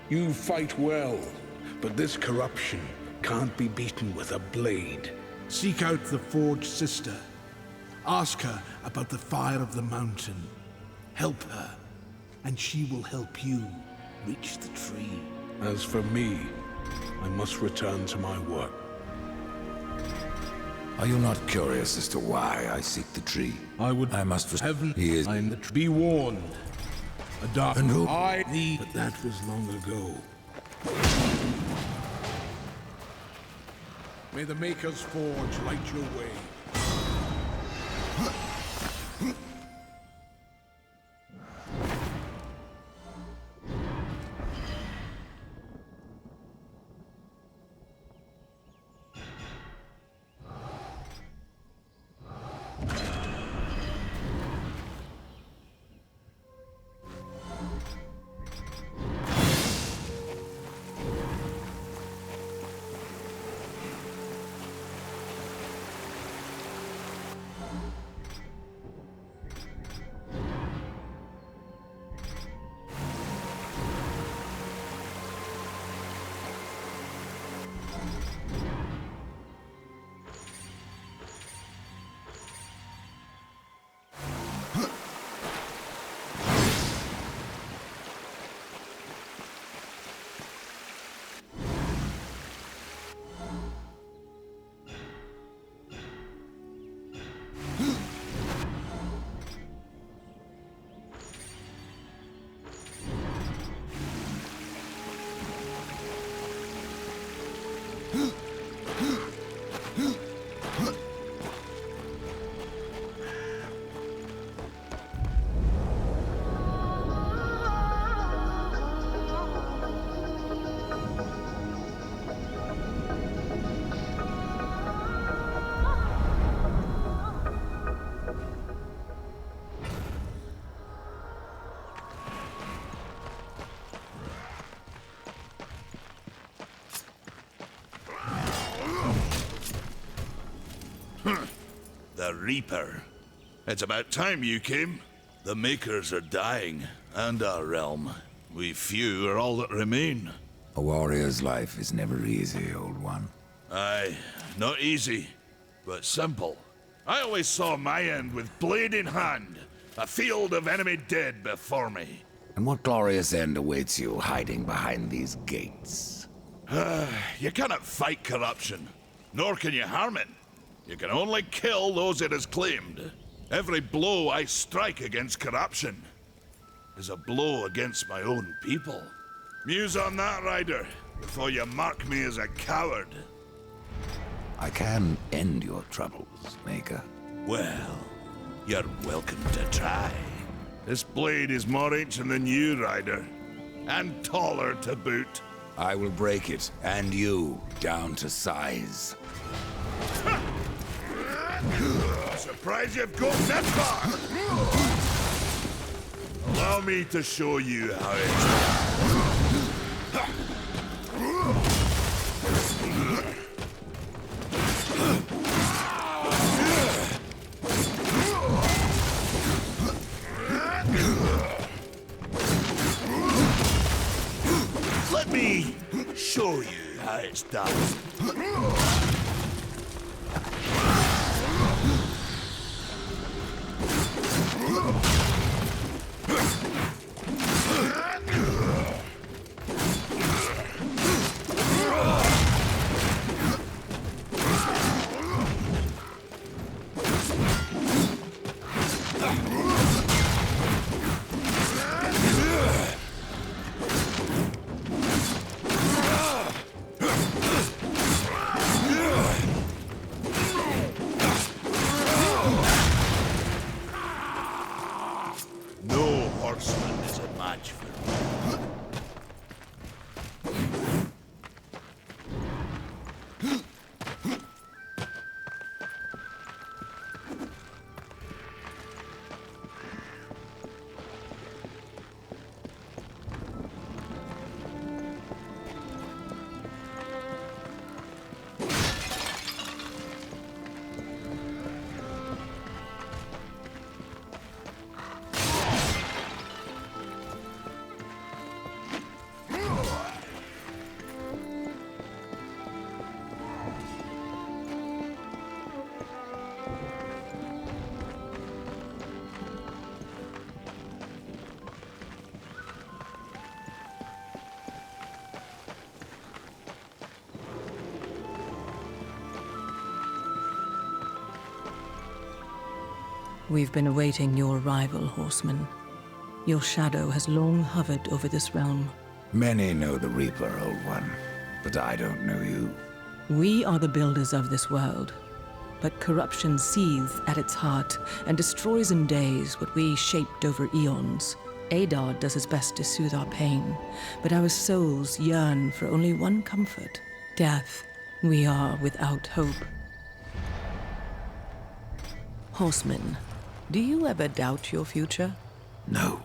You fight well, but this corruption can't be beaten with a blade. Seek out the Forge Sister. Ask her about the fire of the mountain. Help her, and she will help you reach the tree. As for me, I must return to my work. Are you not curious as to why I seek the tree? I must heaven. He is I'm the be warned. A dark And who? I thee, but that was long ago. May the Maker's Forge light your way. The Reaper. It's about time you came. The Makers are dying, and our realm. We few are all that remain. A warrior's life is never easy, old one. Aye, not easy, but simple. I always saw my end with blade in hand, a field of enemy dead before me. And what glorious end awaits you hiding behind these gates? You cannot fight corruption, nor can you harm it. You can only kill those it has claimed. Every blow I strike against corruption is a blow against my own people. Muse on that, Ryder, before you mark me as a coward. I can end your troubles, Maker. Well, you're welcome to try. This blade is more ancient than you, Ryder, and taller to boot. I will break it, and you, down to size. Surprised you've gone that far! Allow me to show you how it's Let me show you how it's done. We've been awaiting your arrival, Horseman. Your shadow has long hovered over this realm. Many know the Reaper, Old One, but I don't know you. We are the builders of this world, but corruption seethes at its heart and destroys in days what we shaped over eons. Adar does his best to soothe our pain, but our souls yearn for only one comfort: death. We are without hope. Horseman, do you ever doubt your future? No.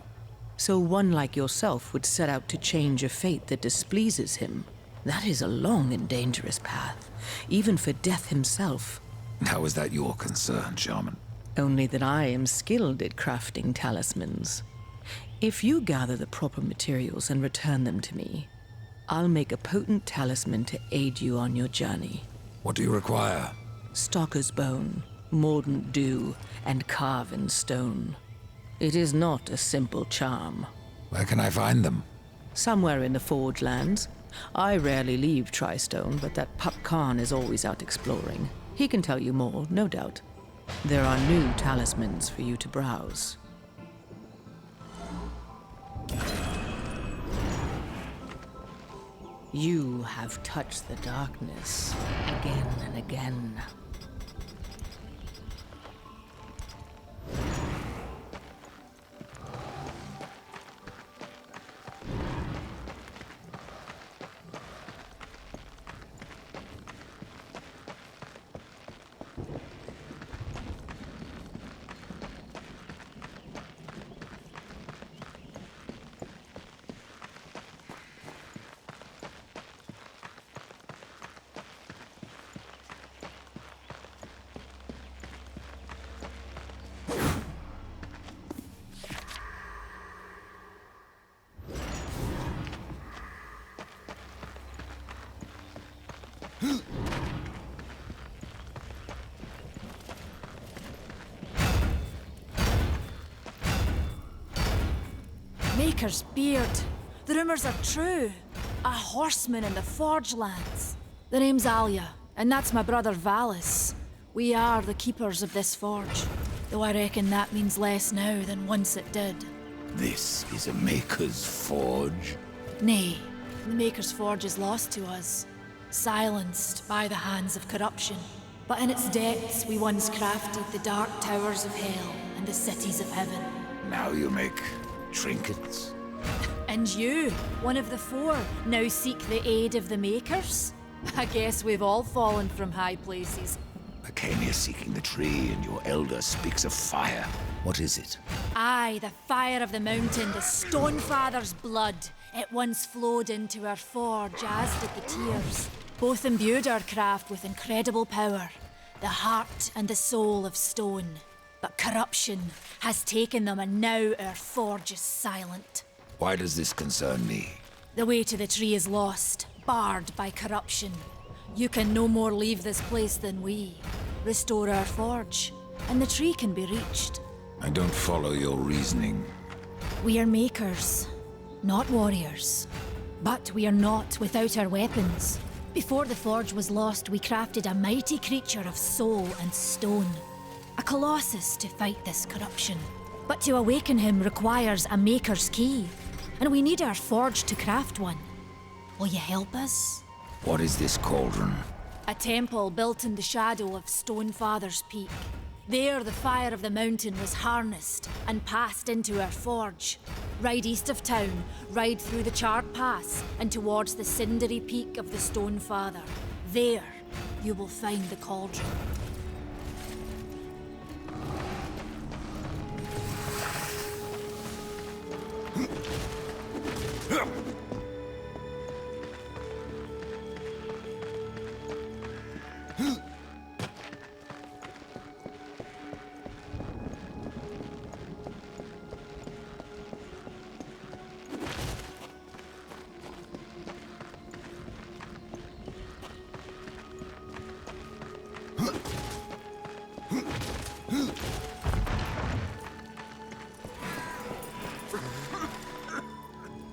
So one like yourself would set out to change a fate that displeases him. That is a long and dangerous path, even for death himself. How is that your concern, Shaman? Only that I am skilled at crafting talismans. If you gather the proper materials and return them to me, I'll make a potent talisman to aid you on your journey. What do you require? Stalker's bone, mordant dew, and carven stone. It is not a simple charm. Where can I find them? Somewhere in the Forge lands. I rarely leave Tristone, but that Pup Khan is always out exploring. He can tell you more, no doubt. There are new talismans for you to browse. You have touched the darkness again and again. Maker's beard. The rumors are true. A horseman in the Forge lands. The name's Alia, and that's my brother Valis. We are the keepers of this forge, though I reckon that means less now than once it did. This is a Maker's Forge? Nay, the Maker's Forge is lost to us, silenced by the hands of corruption. But in its depths we once crafted the dark towers of hell and the cities of heaven. Now you make trinkets? And you, one of the four, now seek the aid of the Makers? I guess we've all fallen from high places. I came here seeking the tree, and your elder speaks of fire. What is it? Aye, the fire of the mountain, the Stonefather's blood. It once flowed into our forge, as did the tears. Both imbued our craft with incredible power, the heart and the soul of stone. But corruption has taken them, and now our forge is silent. Why does this concern me? The way to the tree is lost, barred by corruption. You can no more leave this place than we. Restore our forge, and the tree can be reached. I don't follow your reasoning. We are makers, not warriors. But we are not without our weapons. Before the forge was lost, we crafted a mighty creature of soul and stone. A colossus to fight this corruption. But to awaken him requires a maker's key, and we need our forge to craft one. Will you help us? What is this cauldron? A temple built in the shadow of Stonefather's Peak. There the fire of the mountain was harnessed and passed into our forge. Ride east of town, ride through the charred pass and towards the cindery peak of the Stonefather. There you will find the cauldron.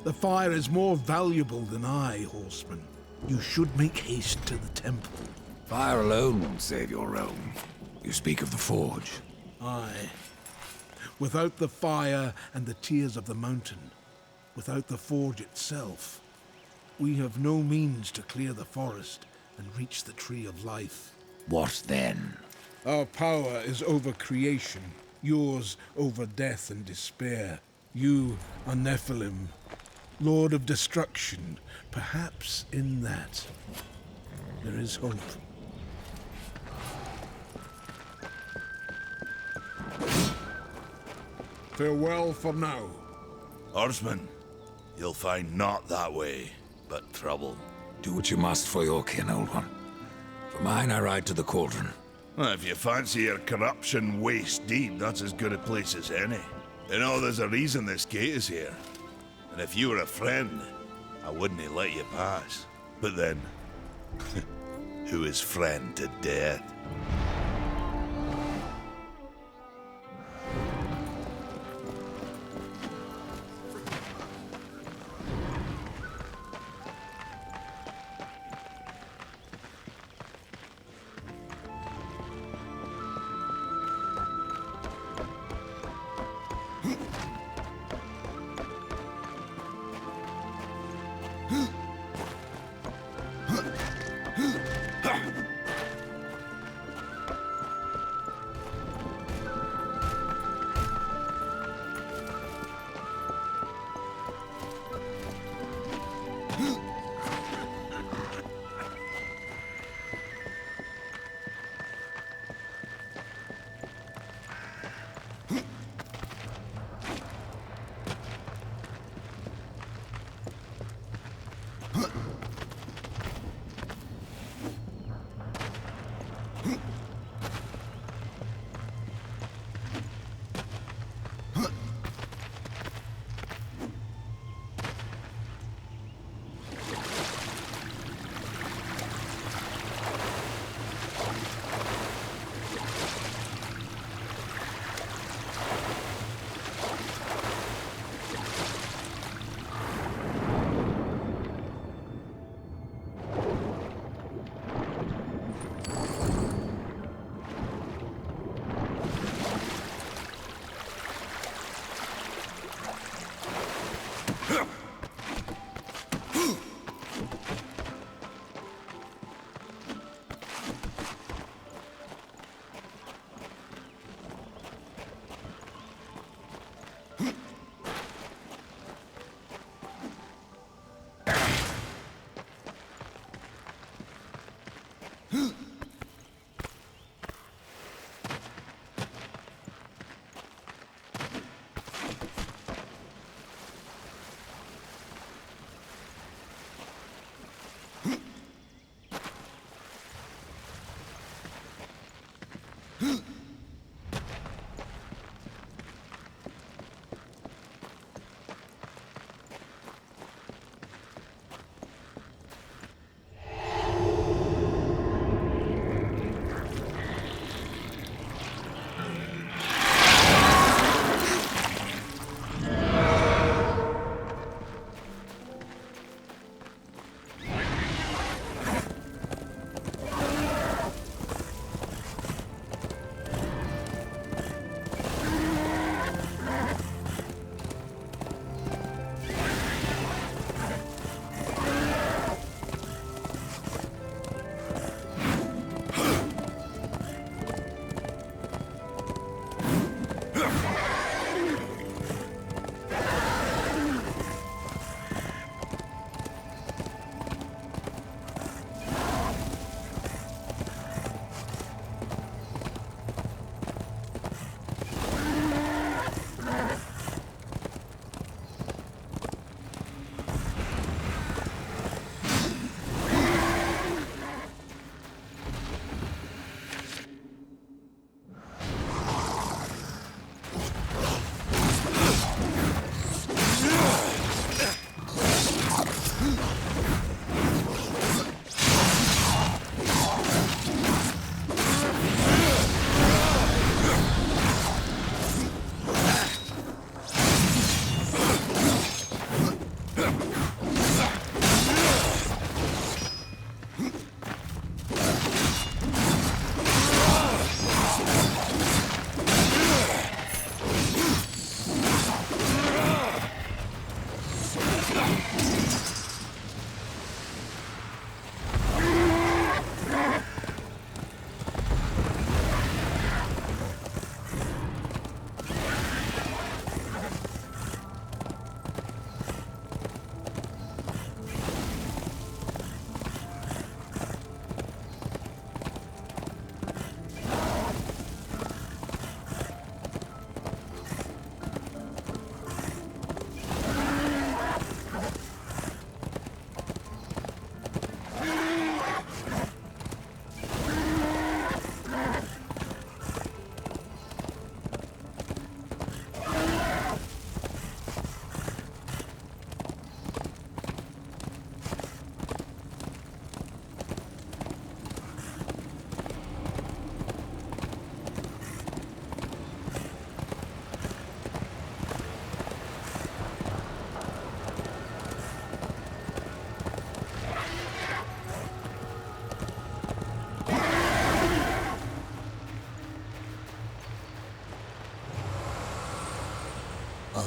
The fire is more valuable than I, Horseman. You should make haste to the temple. Fire alone won't save your realm. You speak of the forge. Aye, Without the fire and the tears of the mountain, without the forge itself, we have no means to clear the forest and reach the tree of life. What then? Our power is over creation, yours over death and despair. You are Nephilim, Lord of Destruction. Perhaps in that, there is hope. Farewell for now. Horseman, you'll find not that way, but trouble. Do what you must for your kin, old one. For mine, I ride to the cauldron. Well, if you fancy your corruption waist deep, that's as good a place as any. You know, there's a reason this gate is here. And if you were a friend, I wouldn't let you pass. But then, who is friend to death?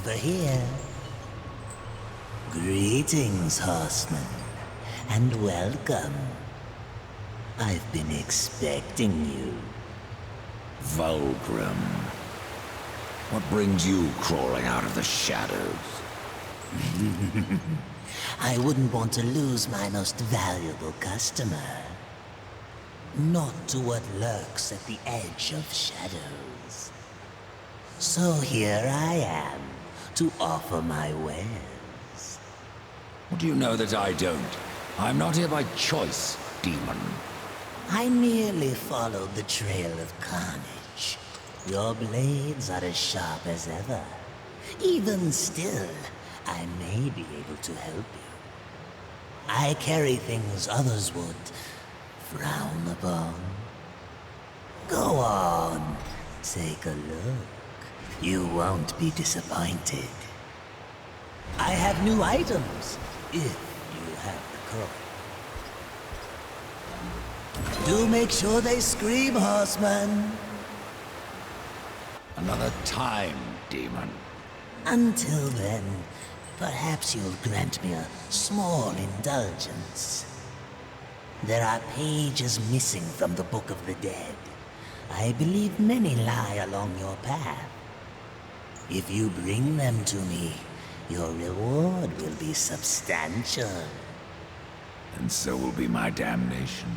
over here. Greetings, horseman, and welcome. I've been expecting you. Vulgrim. What brings you crawling out of the shadows? I wouldn't want to lose my most valuable customer. Not to what lurks at the edge of shadows. So here I am, to offer my wares. Do you know that I don't? I'm not here by choice, demon. I merely followed the trail of carnage. Your blades are as sharp as ever. Even still, I may be able to help you. I carry things others would frown upon. Go on, take a look. You won't be disappointed. I have new items, if you have the coin. Do make sure they scream, horseman. Another time, demon. Until then, perhaps you'll grant me a small indulgence. There are pages missing from the Book of the Dead. I believe many lie along your path. If you bring them to me, your reward will be substantial. And so will be my damnation.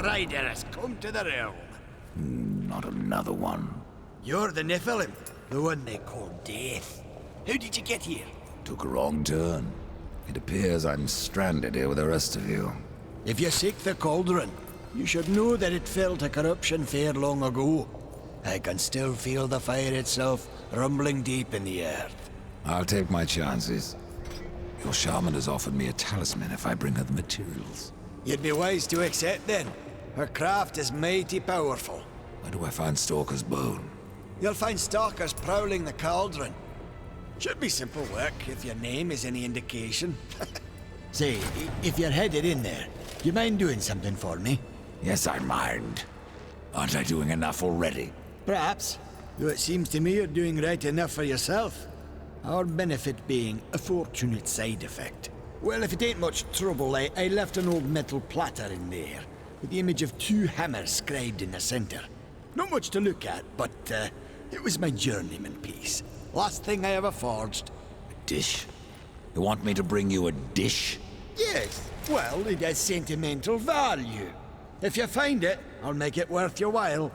rider has come to the realm. Not another one. You're the Nephilim, the one they call Death. How did you get here? Took a wrong turn. It appears I'm stranded here with the rest of you. If you seek the cauldron, you should know that it fell to corruption fair long ago. I can still feel the fire itself rumbling deep in the earth. I'll take my chances. Your shaman has offered me a talisman if I bring her the materials. You'd be wise to accept then. Her craft is mighty powerful. Where do I find Stalker's bone? You'll find stalkers prowling the cauldron. Should be simple work if your name is any indication. Say, if you're headed in there, you mind doing something for me? Yes, I mind. Aren't I doing enough already? Perhaps, though it seems to me you're doing right enough for yourself. Our benefit being a fortunate side effect. Well, if it ain't much trouble, I left an old metal platter in there, with the image of 2 hammers scribed in the center. Not much to look at, but it was my journeyman piece. Last thing I ever forged. A dish? You want me to bring you a dish? Yes, well, it has sentimental value. If you find it, I'll make it worth your while.